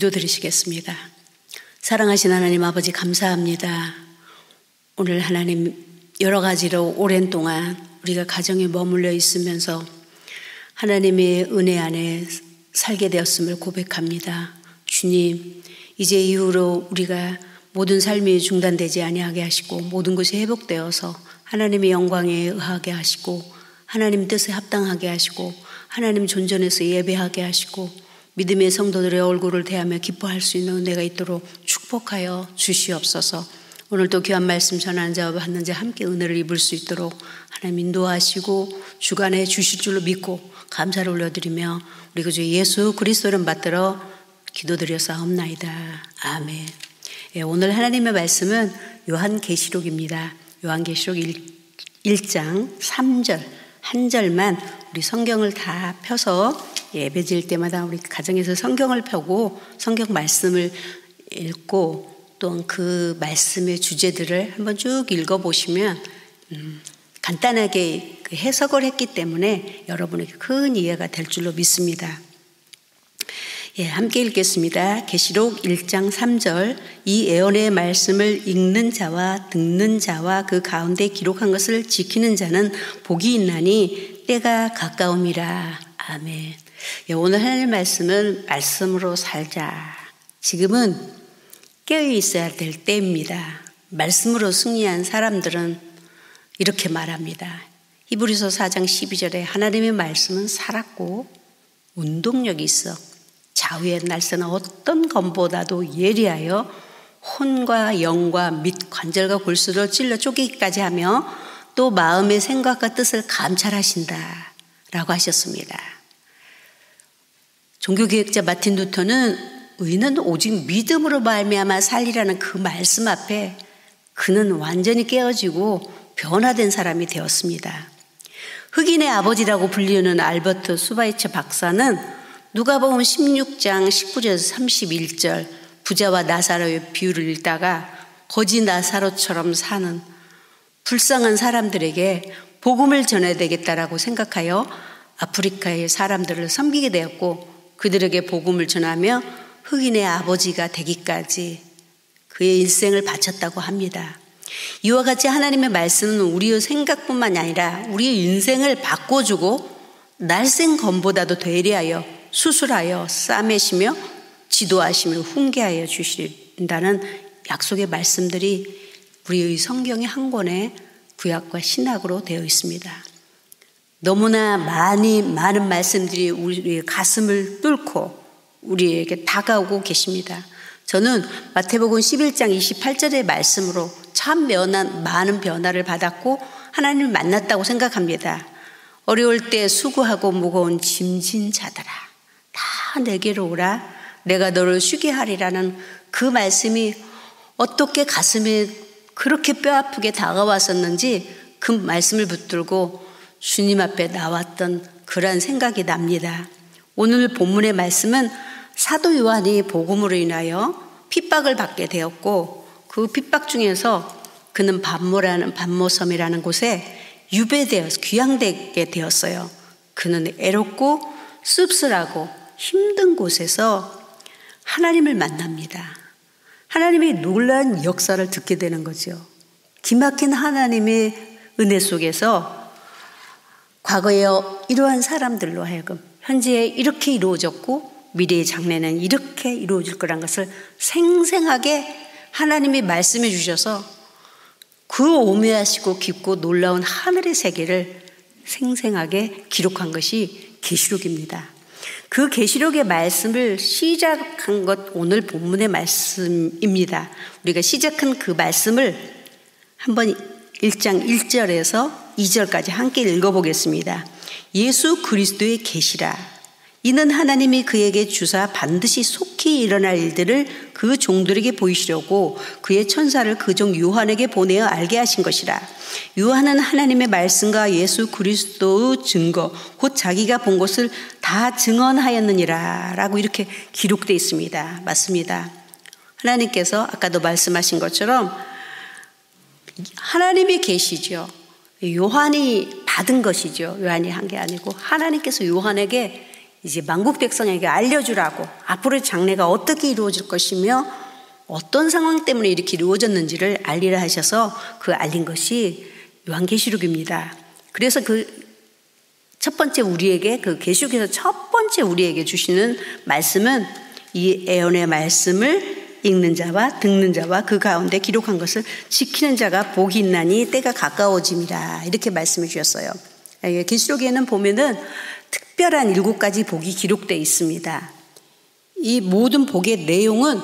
기도드리시겠습니다. 사랑하신 하나님 아버지 감사합니다. 오늘 하나님 여러 가지로 오랜 동안 우리가 가정에 머물러 있으면서 하나님의 은혜 안에 살게 되었음을 고백합니다. 주님, 이제 이후로 우리가 모든 삶이 중단되지 아니하게 하시고 모든 것이 회복되어서 하나님의 영광에 의하게 하시고 하나님 뜻에 합당하게 하시고 하나님 존전에서 예배하게 하시고 믿음의 성도들의 얼굴을 대하며 기뻐할 수 있는 은혜가 있도록 축복하여 주시옵소서. 오늘도 귀한 말씀 전하는 자와 받는 자 함께 은혜를 입을 수 있도록 하나님 인도하시고 주관해 주실 줄로 믿고 감사를 올려드리며 우리 구주 예수 그리스도를 받들어 기도드렸사옵나이다. 아멘. 오늘 하나님의 말씀은 요한계시록입니다. 요한계시록 1장 3절 한 절만 우리 성경을 다 펴서 예배 드릴 때마다 우리 가정에서 성경을 펴고 성경 말씀을 읽고 또 그 말씀의 주제들을 한번 쭉 읽어보시면 간단하게 해석을 했기 때문에 여러분에게 큰 이해가 될 줄로 믿습니다. 함께 읽겠습니다. 계시록 1장 3절 이 예언의 말씀을 읽는 자와 듣는 자와 그 가운데 기록한 것을 지키는 자는 복이 있나니 때가 가까움이라. 아멘. 오늘 하나님 말씀은 말씀으로 살자. 지금은 깨어 있어야 될 때입니다. 말씀으로 승리한 사람들은 이렇게 말합니다. 히브리서 4장 12절에 하나님의 말씀은 살았고 운동력이 있어 좌우의 날선 어떤 검보다도 예리하여 혼과 영과 및 관절과 골수를 찔러 쪼개기까지 하며 또 마음의 생각과 뜻을 감찰하신다 라고 하셨습니다. 종교개혁자 마틴 루터는 의는 오직 믿음으로 말미암아 살리라는 그 말씀 앞에 그는 완전히 깨어지고 변화된 사람이 되었습니다. 흑인의 아버지라고 불리는 알버트 수바이처 박사는 누가복음 16장 19절에서 31절 부자와 나사로의 비유를 읽다가 거지 나사로처럼 사는 불쌍한 사람들에게 복음을 전해야 되겠다라고 생각하여 아프리카의 사람들을 섬기게 되었고 그들에게 복음을 전하며 흑인의 아버지가 되기까지 그의 일생을 바쳤다고 합니다. 이와 같이 하나님의 말씀은 우리의 생각뿐만 아니라 우리의 인생을 바꿔주고 날쌘 검보다도 되리하여 수술하여 싸매시며 지도하시며 훈계하여 주신다는 약속의 말씀들이 우리의 성경의 한 권에 구약과 신약으로 되어 있습니다. 너무나 많은 말씀들이 우리의 가슴을 뚫고 우리에게 다가오고 계십니다. 저는 마태복음 11장 28절의 말씀으로 참 많은 변화를 받았고 하나님을 만났다고 생각합니다. 어려울 때 수고하고 무거운 짐진 자들아 다 내게로 오라 내가 너를 쉬게 하리라는 그 말씀이 어떻게 가슴에 그렇게 뼈아프게 다가왔었는지 그 말씀을 붙들고 주님 앞에 나왔던 그런 생각이 납니다. 오늘 본문의 말씀은 사도 요한이 복음으로 인하여 핍박을 받게 되었고 그 핍박 중에서 그는 반모섬이라는 곳에 유배되어서 귀양되게 되었어요. 그는 애롭고 씁쓸하고 힘든 곳에서 하나님을 만납니다. 하나님의 놀라운 역사를 듣게 되는 거죠. 기막힌 하나님의 은혜 속에서 과거에 이러한 사람들로 하여금 현재에 이렇게 이루어졌고 미래의 장래는 이렇게 이루어질 거란 것을 생생하게 하나님이 말씀해 주셔서 그 오묘하시고 깊고 놀라운 하늘의 세계를 생생하게 기록한 것이 계시록입니다. 그 계시록의 말씀을 시작한 것 오늘 본문의 말씀입니다. 우리가 시작한 그 말씀을 한번 1장 1절에서 2절까지 함께 읽어보겠습니다. 예수 그리스도의 계시라. 이는 하나님이 그에게 주사 반드시 속히 일어날 일들을 그 종들에게 보이시려고 그의 천사를 그 종 요한에게 보내어 알게 하신 것이라. 요한은 하나님의 말씀과 예수 그리스도의 증거 곧 자기가 본 것을 다 증언하였느니라 라고 이렇게 기록되어 있습니다. 맞습니다. 하나님께서 아까도 말씀하신 것처럼 하나님이 계시죠. 요한이 받은 것이죠. 요한이 한 게 아니고 하나님께서 요한에게 이제 만국 백성에게 알려주라고 앞으로의 장래가 어떻게 이루어질 것이며 어떤 상황 때문에 이렇게 이루어졌는지를 알리라 하셔서 그 알린 것이 요한계시록입니다. 그래서 그 첫 번째 우리에게 그 계시록에서 첫 번째 우리에게 주시는 말씀은 이 애언의 말씀을 읽는 자와 듣는 자와 그 가운데 기록한 것을 지키는 자가 복이 있나니 때가 가까워짐이라 이렇게 말씀해 주셨어요. 계시록에는 보면은 특별한 7가지 복이 기록되어 있습니다. 이 모든 복의 내용은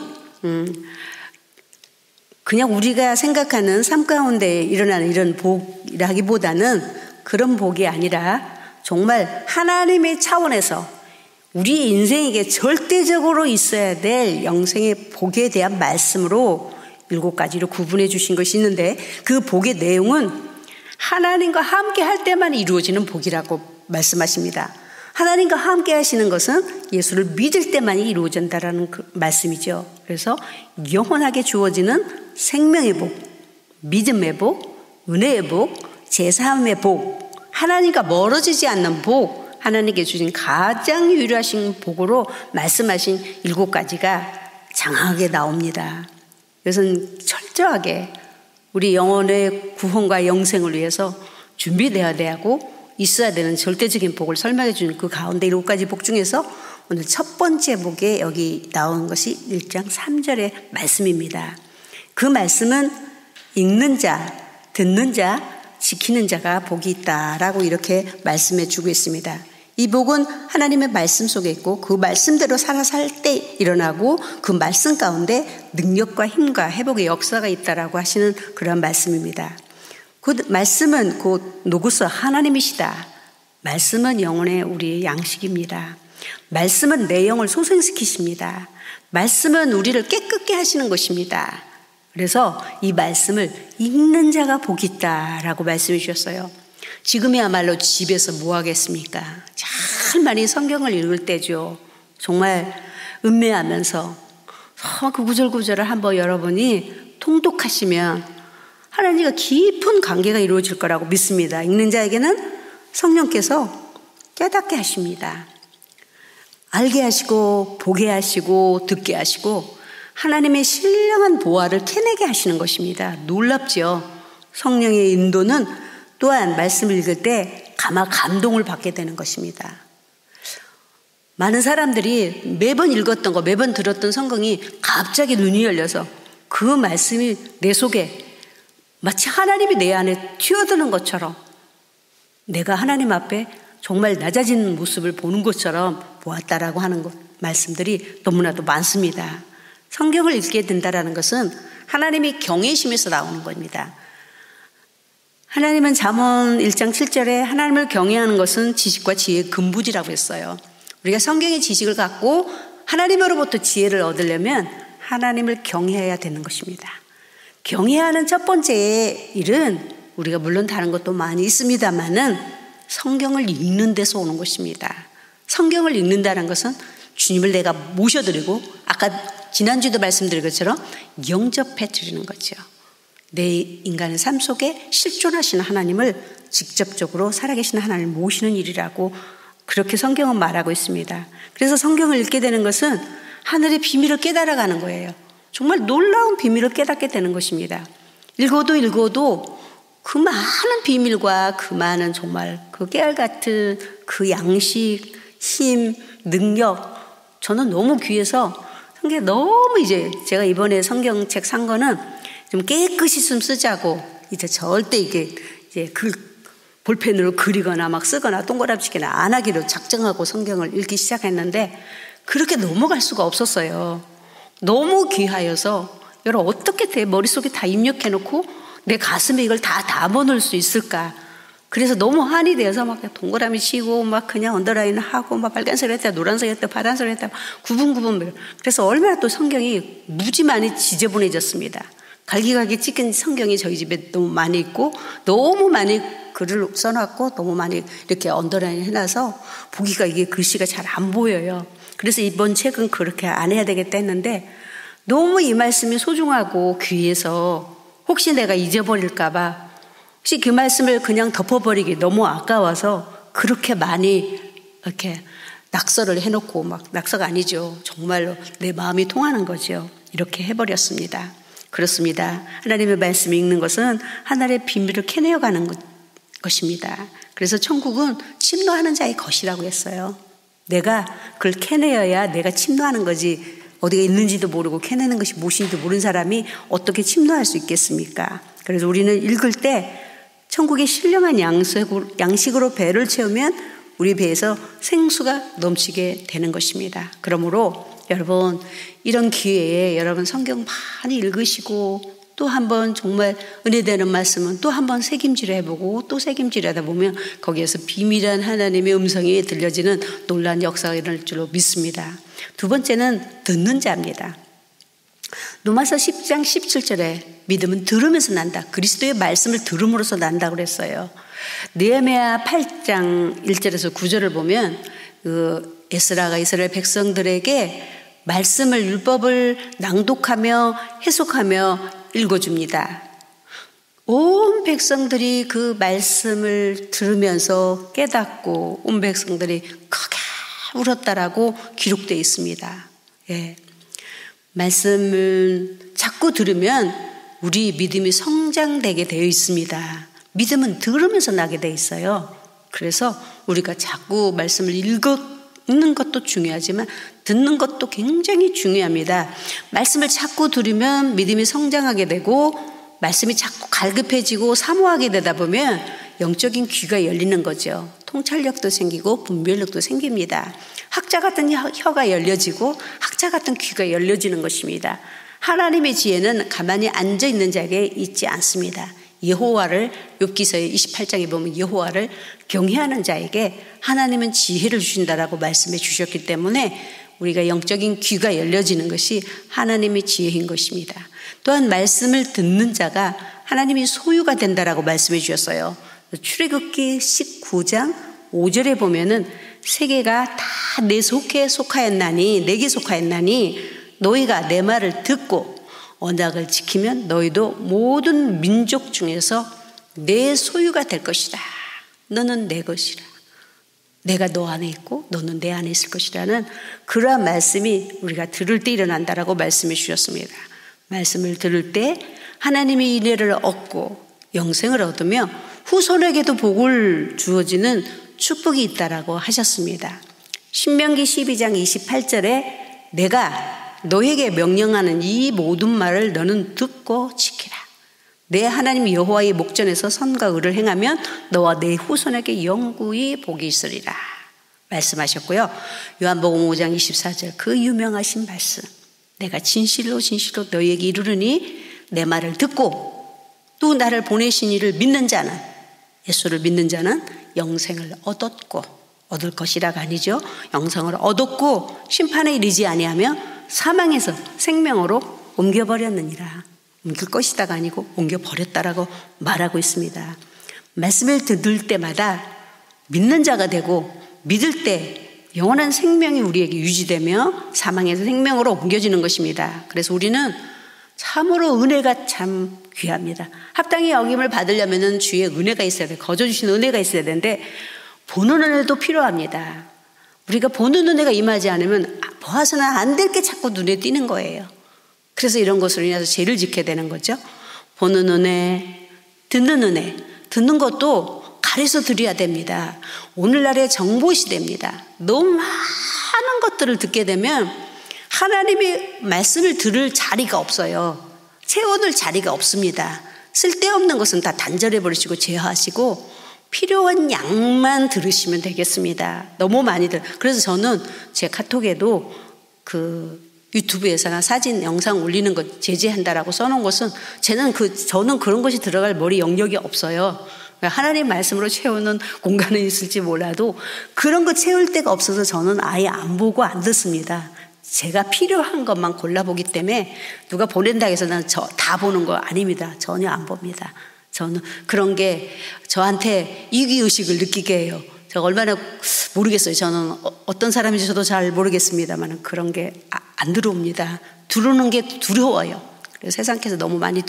그냥 우리가 생각하는 삶 가운데 일어나는 이런 복이라기보다는 그런 복이 아니라 정말 하나님의 차원에서 우리 인생에게 절대적으로 있어야 될 영생의 복에 대한 말씀으로 7가지로 구분해 주신 것이 있는데 그 복의 내용은 하나님과 함께 할 때만 이루어지는 복이라고 말씀하십니다. 하나님과 함께 하시는 것은 예수를 믿을 때만이 이루어진다라는 그 말씀이죠. 그래서 영원하게 주어지는 생명의 복, 믿음의 복, 은혜의 복, 제사함의 복, 하나님과 멀어지지 않는 복, 하나님께 주신 가장 유일하신 복으로 말씀하신 7가지가 장하게 나옵니다. 이것은 철저하게 우리 영혼의 구원과 영생을 위해서 준비되어야 되고 있어야 되는 절대적인 복을 설명해 주는 그 가운데 7가지 복 중에서 오늘 첫 번째 복에 여기 나온 것이 1장 3절의 말씀입니다. 그 말씀은 읽는 자, 듣는 자, 지키는 자가 복이 있다라고 이렇게 말씀해 주고 있습니다. 이 복은 하나님의 말씀 속에 있고 그 말씀대로 살아 살 때 일어나고 그 말씀 가운데 능력과 힘과 회복의 역사가 있다라고 하시는 그런 말씀입니다. 그 말씀은 곧 노고스 하나님이시다. 말씀은 영혼의 우리의 양식입니다. 말씀은 내 영을 소생시키십니다. 말씀은 우리를 깨끗게 하시는 것입니다. 그래서 이 말씀을 읽는 자가 복이 있다라고 말씀해 주셨어요. 지금이야말로 집에서 뭐 하겠습니까? 잘 많이 성경을 읽을 때죠. 정말 음미하면서 그 구절구절을 한번 여러분이 통독하시면 하나님과 깊은 관계가 이루어질 거라고 믿습니다. 읽는 자에게는 성령께서 깨닫게 하십니다. 알게 하시고 보게 하시고 듣게 하시고 하나님의 신령한 보화를 캐내게 하시는 것입니다. 놀랍죠. 성령의 인도는 또한 말씀을 읽을 때 가마 감동을 받게 되는 것입니다. 많은 사람들이 매번 읽었던 거, 매번 들었던 성경이 갑자기 눈이 열려서 그 말씀이 내 속에 마치 하나님이 내 안에 튀어드는 것처럼 내가 하나님 앞에 정말 낮아지는 모습을 보는 것처럼 보았다라고 하는 것, 말씀들이 너무나도 많습니다. 성경을 읽게 된다라는 것은 하나님이 경외심에서 나오는 겁니다. 하나님은 잠언 1장 7절에 하나님을 경외하는 것은 지식과 지혜의 근본이라고 했어요. 우리가 성경의 지식을 갖고 하나님으로부터 지혜를 얻으려면 하나님을 경외해야 되는 것입니다. 경외하는 첫 번째 일은 우리가 물론 다른 것도 많이 있습니다만은 성경을 읽는 데서 오는 것입니다. 성경을 읽는다는 것은 주님을 내가 모셔드리고 아까 지난주도 말씀드린 것처럼 영접해 드리는 거죠. 내 인간의 삶 속에 실존하시는 하나님을 직접적으로 살아계시는 하나님을 모시는 일이라고 그렇게 성경은 말하고 있습니다. 그래서 성경을 읽게 되는 것은 하늘의 비밀을 깨달아가는 거예요. 정말 놀라운 비밀을 깨닫게 되는 것입니다. 읽어도 그 많은 비밀과 그 많은 정말 그 깨알 같은 그 양식, 힘, 능력 저는 너무 귀해서 성경 너무 이제 제가 이번에 성경책 산 거는 좀 깨끗이 좀 쓰자고 이제 절대 이게 이제 볼펜으로 그리거나 막 쓰거나 동그라미치기나 안 하기로 작정하고 성경을 읽기 시작했는데 그렇게 넘어갈 수가 없었어요. 너무 귀하여서 여러분 어떻게 내 머릿속에 다 입력해놓고 내 가슴에 이걸 다 담아놓을 수 있을까? 그래서 너무 한이 되어서 막 동그라미 치고 막 그냥 언더라인 하고 막 빨간색 했다 노란색 했다 파란색 했다 구분 그래서 얼마나 또 성경이 무지 많이 지저분해졌습니다. 갈기갈기 찍힌 성경이 저희 집에 너무 많이 있고 너무 많이 글을 써놨고 너무 많이 이렇게 언더라인 해놔서 보기가 이게 글씨가 잘 안 보여요. 그래서 이번 책은 그렇게 안 해야 되겠다 했는데 너무 이 말씀이 소중하고 귀해서 혹시 내가 잊어버릴까 봐 혹시 그 말씀을 그냥 덮어버리기 너무 아까워서 그렇게 많이 이렇게 낙서를 해놓고 막 낙서가 아니죠. 정말로 내 마음이 통하는 거죠. 이렇게 해버렸습니다. 그렇습니다. 하나님의 말씀을 읽는 것은 하나님의 비밀을 캐내어가는 것입니다. 그래서 천국은 침노하는 자의 것이라고 했어요. 내가 그걸 캐내어야 내가 침노하는 거지, 어디가 있는지도 모르고 캐내는 것이 무엇인지도 모르는 사람이 어떻게 침노할 수 있겠습니까? 그래서 우리는 읽을 때 천국의 신령한 양식으로 배를 채우면 우리 배에서 생수가 넘치게 되는 것입니다. 그러므로 여러분, 이런 기회에 여러분 성경 많이 읽으시고 또 한번 정말 은혜되는 말씀은 또 한번 새김질을 해보고 또 새김질을 하다 보면 거기에서 비밀한 하나님의 음성이 들려지는 놀라운 역사가 일어날 줄로 믿습니다. 두 번째는 듣는 자입니다. 로마서 10장 17절에 믿음은 들으면서 난다. 그리스도의 말씀을 들음으로써 난다고 그랬어요. 느헤미야 8장 1절에서 9절을 보면 에스라가 이스라엘 백성들에게 말씀을, 율법을 낭독하며 해석하며 읽어줍니다. 온 백성들이 그 말씀을 들으면서 깨닫고 온 백성들이 크게 울었다라고 기록되어 있습니다. 예. 말씀을 자꾸 들으면 우리 믿음이 성장되게 되어 있습니다. 믿음은 들으면서 나게 되어 있어요. 그래서 우리가 자꾸 말씀을 읽는 것도 중요하지만 듣는 것도 굉장히 중요합니다. 말씀을 자꾸 들으면 믿음이 성장하게 되고 말씀이 자꾸 갈급해지고 사모하게 되다 보면 영적인 귀가 열리는 거죠. 통찰력도 생기고 분별력도 생깁니다. 학자 같은 혀가 열려지고 학자 같은 귀가 열려지는 것입니다. 하나님의 지혜는 가만히 앉아있는 자에게 있지 않습니다. 여호와를, 욥기서의 28장에 보면 여호와를 경외하는 자에게 하나님은 지혜를 주신다라고 말씀해 주셨기 때문에 우리가 영적인 귀가 열려지는 것이 하나님의 지혜인 것입니다. 또한 말씀을 듣는 자가 하나님이 소유가 된다라고 말씀해 주셨어요. 출애굽기 19장 5절에 보면은 세계가 다 내 속에 속하였나니, 내게 속하였나니 너희가 내 말을 듣고 언약을 지키면 너희도 모든 민족 중에서 내 소유가 될 것이다. 너는 내 것이라. 내가 너 안에 있고 너는 내 안에 있을 것이라는 그러한 말씀이 우리가 들을 때 일어난다라고 말씀해 주셨습니다. 말씀을 들을 때 하나님의 인애를 얻고 영생을 얻으며 후손에게도 복을 주어지는 축복이 있다라고 하셨습니다. 신명기 12장 28절에 내가 너에게 명령하는 이 모든 말을 너는 듣고 지키라. 내 하나님 여호와의 목전에서 선과 의를 행하면 너와 내 후손에게 영구히 복이 있으리라 말씀하셨고요. 요한복음 5장 24절 그 유명하신 말씀, 내가 진실로 진실로 너희에게 이르르니 내 말을 듣고 또 나를 보내신 이를 믿는 자는, 예수를 믿는 자는 영생을 얻을 것이라가 아니죠. 영생을 얻었고 심판에 이르지 아니하며 사망에서 생명으로 옮겨버렸느니라. 옮길 것이다가 아니고 옮겨버렸다라고 말하고 있습니다. 말씀을 듣을 때마다 믿는 자가 되고 믿을 때 영원한 생명이 우리에게 유지되며 사망에서 생명으로 옮겨지는 것입니다. 그래서 우리는 참으로 은혜가 참 귀합니다. 합당히 여김을 받으려면 주의 은혜가 있어야 돼. 거저주신 은혜가 있어야 되는데 보는 은혜도 필요합니다. 우리가 보는 은혜가 임하지 않으면 보아서는 안 될 게 자꾸 눈에 띄는 거예요. 그래서 이런 것으로 인해서 죄를 짓게 되는 거죠. 보는 은혜, 듣는 은혜. 듣는 것도 가려서 드려야 됩니다. 오늘날의 정보 시대입니다. 너무 많은 것들을 듣게 되면 하나님의 말씀을 들을 자리가 없어요. 채워둘 자리가 없습니다. 쓸데없는 것은 다 단절해 버리시고 제어하시고 필요한 양만 들으시면 되겠습니다. 너무 많이들. 그래서 저는 제 카톡에도 유튜브에서나 사진, 영상 올리는 것 제재한다라고 써놓은 것은 저는 그런 것이 들어갈 머리 영역이 없어요. 하나님 말씀으로 채우는 공간은 있을지 몰라도 그런 거 채울 데가 없어서 저는 아예 안 보고 안 듣습니다. 제가 필요한 것만 골라보기 때문에 누가 보낸다고 해서 난 다 보는 거 아닙니다. 전혀 안 봅니다. 저는 그런 게 저한테 이기의식을 느끼게 해요. 제가 얼마나 모르겠어요. 저는 어떤 사람인지 저도 잘 모르겠습니다만 그런 게 안 들어옵니다. 들어오는 게 두려워요. 그래서 세상에서 너무 많이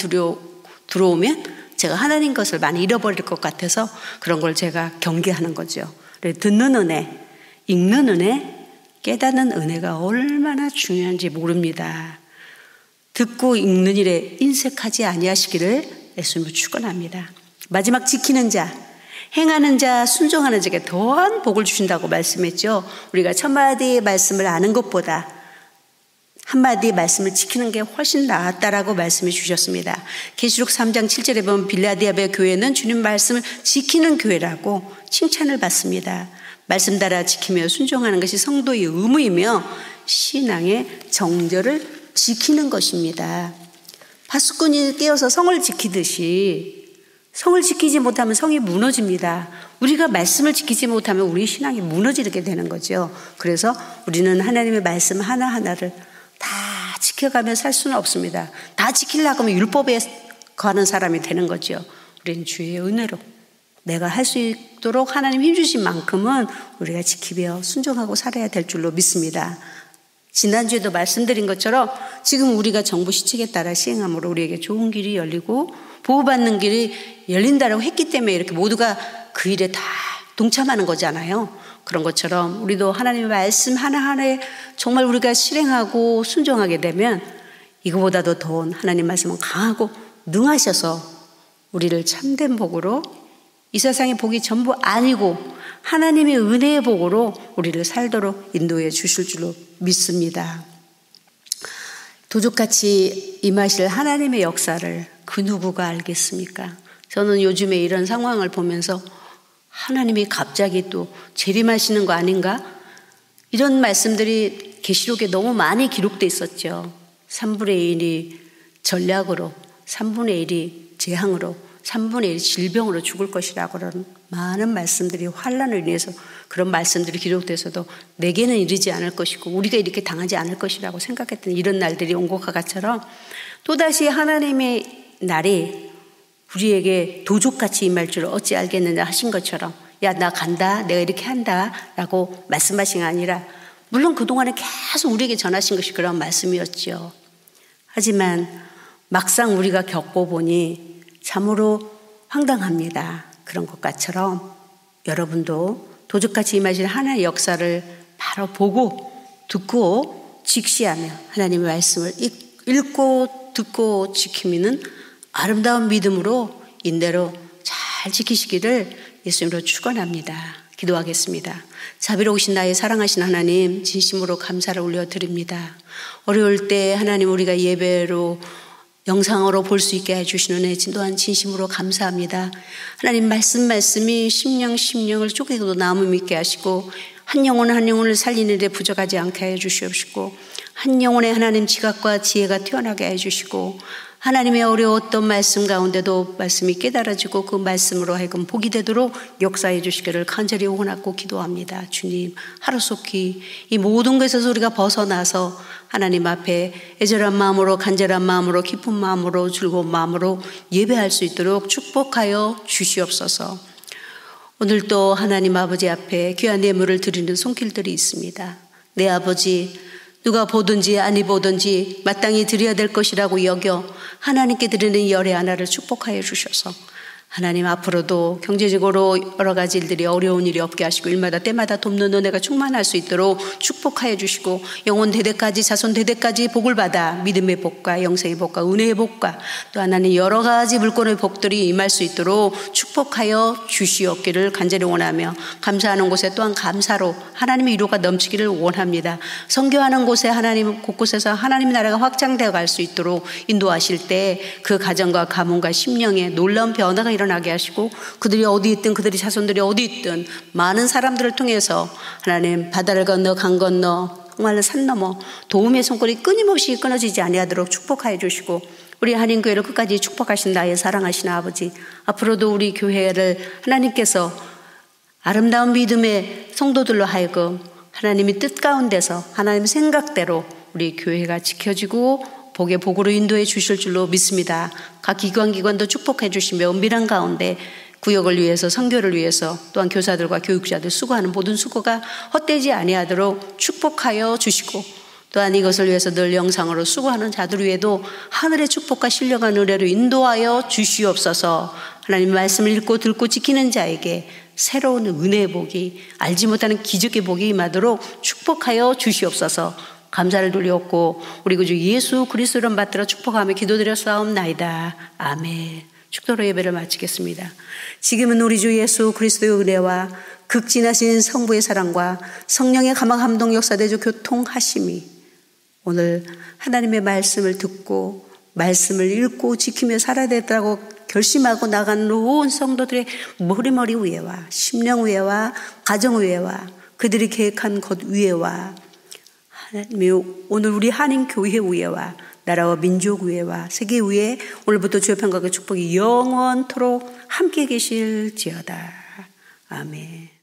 들어오면 제가 하나님 것을 많이 잃어버릴 것 같아서 그런 걸 제가 경계하는 거죠. 듣는 은혜, 읽는 은혜, 깨닫는 은혜가 얼마나 중요한지 모릅니다. 듣고 읽는 일에 인색하지 아니하시기를 예수님을 축원합니다. 마지막 지키는 자, 행하는 자, 순종하는 자에게 더한 복을 주신다고 말씀했죠. 우리가 1000마디의 말씀을 아는 것보다 한마디의 말씀을 지키는 게 훨씬 낫다라고 말씀해 주셨습니다. 계시록 3장 7절에 보면 빌라델피아 교회는 주님 말씀을 지키는 교회라고 칭찬을 받습니다. 말씀 따라 지키며 순종하는 것이 성도의 의무이며 신앙의 정절을 지키는 것입니다. 파수꾼이 깨어서 성을 지키듯이 성을 지키지 못하면 성이 무너집니다. 우리가 말씀을 지키지 못하면 우리 신앙이 무너지게 되는 거죠. 그래서 우리는 하나님의 말씀 하나하나를 다 지켜가며 살 수는 없습니다. 다 지키려고 하면 율법에 거하는 사람이 되는 거죠. 우리는 주의 은혜로 내가 할 수 있도록 하나님 힘주신 만큼은 우리가 지키며 순종하고 살아야 될 줄로 믿습니다. 지난주에도 말씀드린 것처럼 지금 우리가 정부 시책에 따라 시행함으로 우리에게 좋은 길이 열리고 보호받는 길이 열린다라고 했기 때문에 이렇게 모두가 그 일에 다 동참하는 거잖아요. 그런 것처럼 우리도 하나님의 말씀 하나하나에 정말 우리가 실행하고 순종하게 되면 이거보다도 더운 하나님 말씀은 강하고 능하셔서 우리를 참된 복으로 이 세상의 복이 전부 아니고 하나님의 은혜의 복으로 우리를 살도록 인도해 주실 줄로 믿습니다. 도적같이 임하실 하나님의 역사를 그 누구가 알겠습니까? 저는 요즘에 이런 상황을 보면서 하나님이 갑자기 또 재림하시는 거 아닌가? 이런 말씀들이 계시록에 너무 많이 기록되어 있었죠. 3분의 1이 전략으로, 3분의 1이 재앙으로, 3분의 1이 질병으로 죽을 것이라고 그런 많은 말씀들이 환난을 인해서 그런 말씀들이 기록돼서도 내게는 이르지 않을 것이고 우리가 이렇게 당하지 않을 것이라고 생각했던 이런 날들이 온 것과 같처럼 또다시 하나님의 날이 우리에게 도적같이 임할 줄 어찌 알겠느냐 하신 것처럼 야, 나 간다, 내가 이렇게 한다 라고 말씀하신 게 아니라 물론 그동안에 계속 우리에게 전하신 것이 그런 말씀이었죠. 하지만 막상 우리가 겪어보니 참으로 황당합니다. 그런 것처럼 여러분도 도적같이 임하신 하나님의 역사를 바로 보고 듣고 직시하며 하나님의 말씀을 읽고 듣고 지키는 아름다운 믿음으로 인대로 잘 지키시기를 예수님으로 축원합니다. 기도하겠습니다. 자비로우신 나의 사랑하신 하나님 진심으로 감사를 올려드립니다. 어려울 때 하나님 우리가 예배로 영상으로 볼 수 있게 해주시는 은혜 또한 진심으로 감사합니다. 하나님 말씀이 심령을 쪼개고 나무 믿게 하시고 한 영혼을 살리는 데 부족하지 않게 해주시옵시고 한 영혼의 하나님 지각과 지혜가 태어나게 해주시고 하나님의 어려웠던 말씀 가운데도 말씀이 깨달아지고 그 말씀으로 하여금 복이 되도록 역사해 주시기를 간절히 원하고 기도합니다. 주님 하루속히 이 모든 것에서 우리가 벗어나서 하나님 앞에 애절한 마음으로 간절한 마음으로 기쁜 마음으로 즐거운 마음으로 예배할 수 있도록 축복하여 주시옵소서. 오늘도 하나님 아버지 앞에 귀한 예물을 드리는 손길들이 있습니다. 내 아버지 누가 보든지 아니 보든지 마땅히 드려야 될 것이라고 여겨 하나님께 드리는 열의 하나를 축복하여 주셔서 하나님 앞으로도 경제적으로 여러 가지 일들이 어려운 일이 없게 하시고 일마다 때마다 돕는 은혜가 충만할 수 있도록 축복하여 주시고 영혼 대대까지 자손 대대까지 복을 받아 믿음의 복과 영생의 복과 은혜의 복과 또 하나님 여러 가지 물건의 복들이 임할 수 있도록 축복하여 주시옵기를 간절히 원하며 감사하는 곳에 또한 감사로 하나님의 위로가 넘치기를 원합니다. 선교하는 곳에 하나님 곳곳에서 하나님의 나라가 확장되어 갈 수 있도록 인도하실 때 그 가정과 가문과 심령에 놀라운 변화가 일어나게 하시고 그들이 어디 있든 그들이 자손들이 어디 있든 많은 사람들을 통해서 하나님 바다를 건너 강 건너 정말로 산 넘어 도움의 손길이 끊임없이 끊어지지 아니하도록 축복하여 주시고 우리 한인교회를 끝까지 축복하신 나의 사랑하신 아버지 앞으로도 우리 교회를 하나님께서 아름다운 믿음의 성도들로 하여금 하나님의 뜻 가운데서 하나님의 생각대로 우리 교회가 지켜지고 복의 복으로 인도해 주실 줄로 믿습니다. 각 기관도 축복해 주시며 은밀한 가운데 구역을 위해서 선교를 위해서 또한 교사들과 교육자들 수고하는 모든 수고가 헛되지 아니하도록 축복하여 주시고 또한 이것을 위해서 늘 영상으로 수고하는 자들 위에도 하늘의 축복과 신령한 은혜로 인도하여 주시옵소서. 하나님의 말씀을 읽고 듣고 지키는 자에게 새로운 은혜의 복이, 알지 못하는 기적의 복이 임하도록 축복하여 주시옵소서. 감사를 돌렸고 우리 구주 예수 그리스도를 받들어 축복하며 기도드렸사옵나이다. 아멘. 축도로 예배를 마치겠습니다. 지금은 우리 주 예수 그리스도의 은혜와 극진하신 성부의 사랑과 성령의 감화 감동 역사대조 교통하심이 오늘 하나님의 말씀을 듣고 말씀을 읽고 지키며 살아야 되겠다고 결심하고 나간 온 성도들의 머리 위에와 심령 위에와 가정 위에와 그들이 계획한 것 위에와 하나님의 오늘 우리 한인교회 위에와 나라와 민족 위에와 세계 위에 오늘부터 주의 평강과 축복이 영원토록 함께 계실지어다. 아멘.